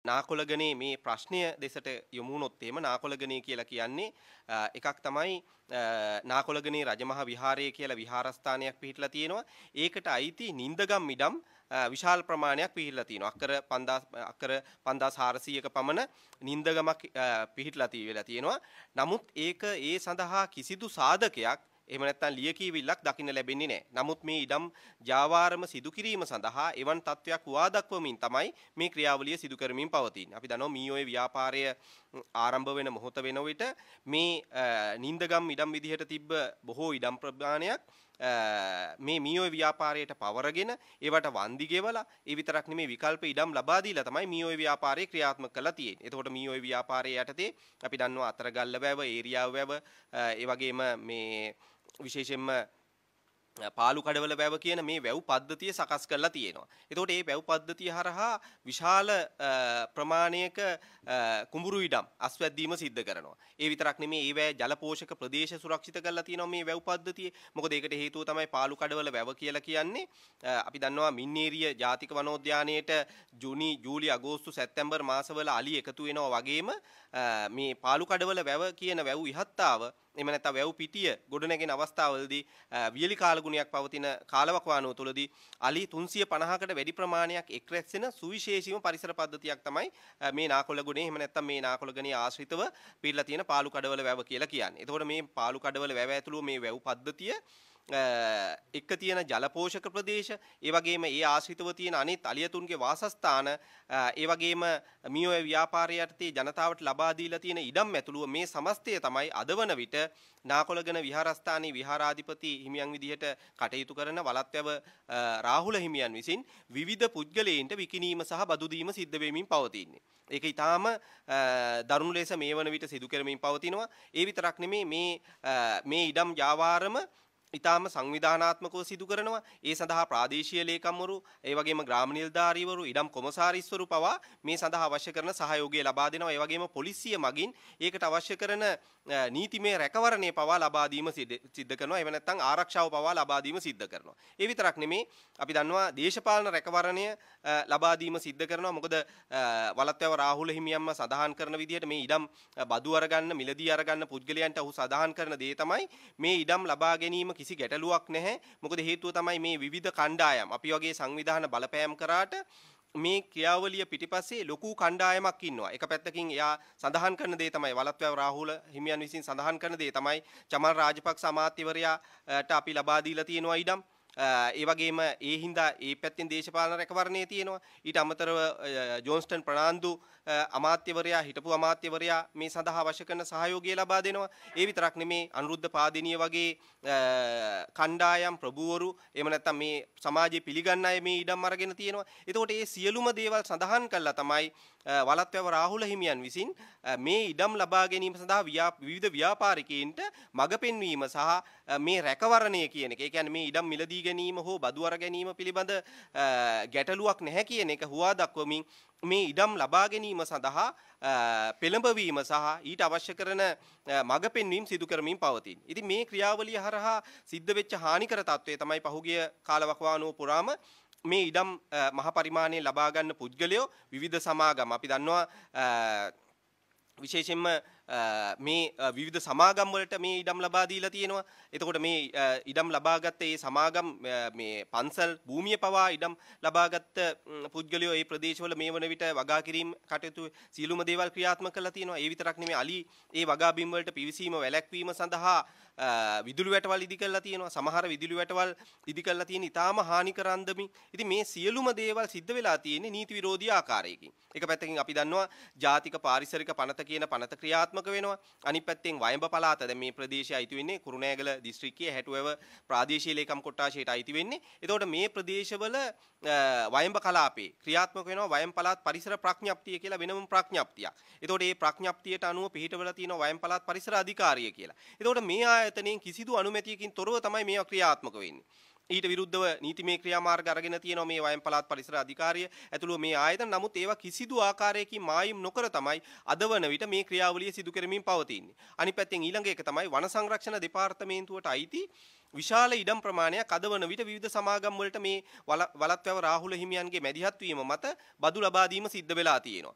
නාකොළගනේ මේ ප්‍රශ්නය දෙසට යොමු වුණොත් එහෙම නාකොළගනේ කියලා කියන්නේ එකක් තමයි නාකොළගනේ රජමහා විහාරය කියලා විහාරස්ථානයක් පිහිටලා තියෙනවා. ඒකට අයිති නින්දගම් ඉඩම් විශාල ප්‍රමාණයක් පිහිටලා තියෙනවා. අක්කර 5400ක පමණ නින්දගමක් පිහිටලා තියෙනවා. නමුත් ඒක ඒ සඳහා කිසිදු සාධකයක් එහෙම නැත්නම් ලියකියවිල්ලක් දකින්න ලැබෙන්නේ නැහැ. නමුත් මේ ඉඩම් ජාවාරම සිදු කිරීම සඳහා එවන් තත්වයක් හුවා දක්වමින් තමයි මේ ක්‍රියාවලිය සිදු කරමින් පවතින්නේ. අපි දන්නවා මීඔය ව්‍යාපාරය ආරම්භ වෙන මොහොත වෙන විට මේ නින්දගම් ඉඩම් විදිහට තිබ්බ බොහෝ ඉඩම් ප්‍රමාණයක් මේ මීඔය ව්‍යාපාරයට පවරගෙන ඒවට වන්දි ගෙවලා ඒ විතරක් නෙමේ විකල්ප ඉඩම් ලබා දීලා තමයි මීඔය ව්‍යාපාරය ක්‍රියාත්මක කරලා තියෙන්නේ. එතකොට මීඔය ව්‍යාපාරයේ යටතේ අපි දන්නවා අතරගල්ල වැව, ඒරියාව වැව, ඒ වගේම මේ විශේෂයෙන්ම පාලු කඩවල වැව කියන මේ වැව් පද්ධතිය සකස් කරලා තියෙනවා. එතකොට මේ වැව් පද්ධතිය හරහා විශාල ප්‍රමාණයක කුඹුරු ඉඩම් අස්වැද්දීම සිද්ධ කරනවා. ඒ විතරක් නෙමෙයි ඒ වැය ජල පෝෂක ප්‍රදේශ සුරක්ෂිත කරලා තියෙනවා මේ වැව් පද්ධතියේ. මොකද ඒකට හේතුව තමයි පාලු කඩවල වැව කියලා කියන්නේ. අපි දන්නවා මින්නේරිය ජාතික වනෝද්‍යානයේට ජූනි, ජූලි, අගෝස්තු, සැප්තැම්බර් මාසවල අලි එකතු වෙනවා වගේම මේ පාලු කඩවල වැව කියන වැව් ඉහත්තාව එහෙම නැත්නම් වැව් පිටිය ගොඩනැගෙන අවස්ථාවලදී වියලි කාලගුණයක් පවතින කාලවකවානුව තුළදී අලි 350කට වැඩි ප්‍රමාණයක් එක් රැස් වෙන සුවිශේෂීම පරිසර පද්ධතියක් තමයි මේ නාකොළගුණේ එහෙම නැත්නම් මේ නාකොළගණේ ආශ්‍රිතව පිරලා තියෙන පාලු කඩවල වැව කියලා කියන්නේ. එතකොට මේ පාලු කඩවල වැව ඇතුළු මේ වැව් පද්ධතිය එක්ක තියෙන ජල පෝෂක ප්‍රදේශ, ඒ වගේම ඒ ආශ්‍රිතව තියෙන අනිත් අලියතුන්ගේ වාසස්ථාන, ඒ වගේම මීඔය ව්‍යාපාරය යටතේ ජනතාවට ලබා දීලා තියෙන ඉඩම් ඇතුළුව මේ සමස්තය තමයි අදවන විට නාකොළගන විහාරස්ථානයේ විහාරාධිපති හිමියන් විදිහට කටයුතු කරන වලත්වැව රාහුල හිමියන් විසින් විවිධ පුද්ගලයන්ට විකිණීම සහ බදු දීම සිද්ධ වෙමින් පවතින්නේ. ඒක ඊටාම දරුණු ලෙස මේ වන විට සිදු කරමින් පවතිනවා. ඒ විතරක් නෙමේ මේ ඉඩම් ජාවාරම ඊටාම සංවිධානාත්මකව සිදු කරනවා. ඒ සඳහා ප්‍රාදේශීය ලේකම්වරු, ඒ වගේම ග්‍රාම නිලධාරීවරු, ඉඩම් කොමසාරිස්වරු පවා මේ සඳහා අවශ්‍ය කරන සහයෝගය ලබා දෙනවා. ඒ වගේම පොලිසිය මගින් ඒකට අවශ්‍ය කරන නීතිමය රැකවරණය පවා ලබා දීම සිද්ධ කරනවා. එහෙම නැත්නම් ආරක්ෂාව පවා ලබා දීම සිද්ධ කරනවා. ඒ විතරක් නෙමේ අපි දන්නවා දේශපාලන රැකවරණය ලබා දීම සිද්ධ කරනවා. මොකද වලත්වැව රාහුල හිමියන්ම සඳහන් කරන විදිහට මේ ඉඩම් බදු අරගන්න, මිලදී අරගන්න පුද්ගලයන්ට ඔහු සඳහන් කරන දේ තමයි මේ ඉඩම් ලබා ගැනීම කිසි ගැටලුවක් නැහැ. මොකද හේතුව තමයි මේ විවිධ කණ්ඩායම් අපි වගේ සංවිධාන බලපෑම් කරාට මේ ක්‍රියාවලිය පිටිපස්සේ ලොකු කණ්ඩායමක් ඉන්නවා. එක පැත්තකින් එයා සඳහන් කරන දේ තමයි වලත්වැව රාහුල හිමියන් විසින් සඳහන් කරන දේ තමයි චමල් රාජපක්ෂ අමාත්‍යවරයාට අපි ලබා දීලා තියෙනවා ඉඩම්. ඒ වගේම ඒ හින්දා ඒ පැත්තෙන් දේශපාලන රැකවරණය තියෙනවා. ඊට අමතරව ජෝන්ස්ටන් ප්‍රනාන්දු අමාත්‍යවරයා හිටපු අමාත්‍යවරයා මේ සඳහා අවශ්‍ය කරන සහයෝගය ලබා දෙනවා. ඒ විතරක් නෙමේ අනුරුද්ධ පාදිනිය වගේ කණ්ඩායම් ප්‍රභූවරු එහෙම නැත්නම් මේ සමාජයේ පිළිගන්න අය මේ ඉඩම් අරගෙන තියෙනවා. එතකොට මේ සියලුම දේවල් සඳහන් කළා තමයි වලත්වැව රාහුල හිමියන් විසින් මේ ඉඩම් ලබා ගැනීම සඳහා විවිධ ව්‍යාපාරිකයින්ට මඟ පෙන්වීම සහ මේ රැකවරණය කියන එක. ඒ කියන්නේ මේ ඉඩම් මිලදී ගැනීම හෝ බදු අර ගැනීම පිළිබඳ ගැටලුවක් නැහැ කියන එක හුවා දක්වමින් මේ ඉඩම් ලබා ගැනීම සඳහා පෙළඹවීම සහ ඊට අවශ්‍ය කරන මඟ පෙන්වීම සිදු කරමින් පවතින. ඉතින් මේ ක්‍රියාවලිය හරහා සිද්ධ වෙච්ච හානිකර තත්ත්වය තමයි පහුගිය කාලවකවානුව පුරාම මේ ඉඩම් මහ පරිමාණයෙන් ලබා ගන්න පුද්ගලයෝ විවිධ සමාගම් අපි දන්නවා විශේෂයෙන්ම මේ විවිධ සමාගම් වලට මේ ඉඩම් ලබා දීලා තියෙනවා. එතකොට මේ ඉඩම් ලබාගත්ත ඒ සමාගම් මේ පන්සල් භූමිය පවා ඉඩම් ලබාගත්ත පුද්ගලයෝ ඒ ප්‍රදේශවල මේ වන විට වගා කිරීම කටයුතු සියලුම දේවල් ක්‍රියාත්මක කරලා තියෙනවා. ඒ විතරක් නෙමෙයි අලි ඒ වගා බිම් වලට පිවිසීම වැළැක්වීම සඳහා විදුලි වැටවල් ඉදි කරලා තියෙනවා. සමහර විදුලි වැටවල් ඉදි කරලා තියෙන ඉතාම හානිකර අන්දමින්. ඉතින් මේ සියලුම දේවල් සිද්ධ වෙලා තියෙන්නේ නීති විරෝධී ආකාරයකින්. එක පැත්තකින් අපි දන්නවා ජාතික පාරිසරික පනත කියන පනත ක්‍රියාත්මක වෙනවා. අනිත් පැත්තෙන් වයඹ පළාත දැන් මේ ප්‍රදේශය අයිති වෙන්නේ කුරුණෑගල දිස්ත්‍රික්කයේ හැටුවව ප්‍රාදේශීය ලේකම් කොට්ටාශයට අයිති වෙන්නේ. එතකොට මේ ප්‍රදේශවල වයඹ කලාපේ ක්‍රියාත්මක වෙනවා වයම් පළාත් පරිසර ප්‍රඥප්තිය කියලා වෙනම ප්‍රඥප්තියක්. එතකොට මේ ප්‍රඥප්තියට අනුව පිළිහිටවල තියෙනවා වයම් පළාත් පරිසර අධිකාරිය කියලා. එතකොට මේ ආයතනයෙන් කිසිදු අනුමැතියකින් තොරව තමයි මේවා ක්‍රියාත්මක වෙන්නේ. ඊට විරුද්ධව නීතිමය ක්‍රියාමාර්ග අරගෙන තියෙනවා මේ වයම් පළාත් පරිසර අධිකාරිය ඇතුළු මේ ආයතන. නමුත් ඒවා කිසිදු ආකාරයකින් මායිම් නොකර තමයි අදවන විට මේ ක්‍රියාවලිය සිදු කරමින් පවතින්නේ. අනිත් පැත්තෙන් ඊළඟ එක තමයි වන සංරක්ෂණ දෙපාර්තමේන්තුවට අයිති විශාල ඉඩම් ප්‍රමාණයක් අදවන විට විවිධ සමාගම් වලට මේ වලත්වැව රාහුල හිමියන්ගේ මැදිහත් වීම මත බදු ලබා දීම සිද්ධ වෙලා තියෙනවා.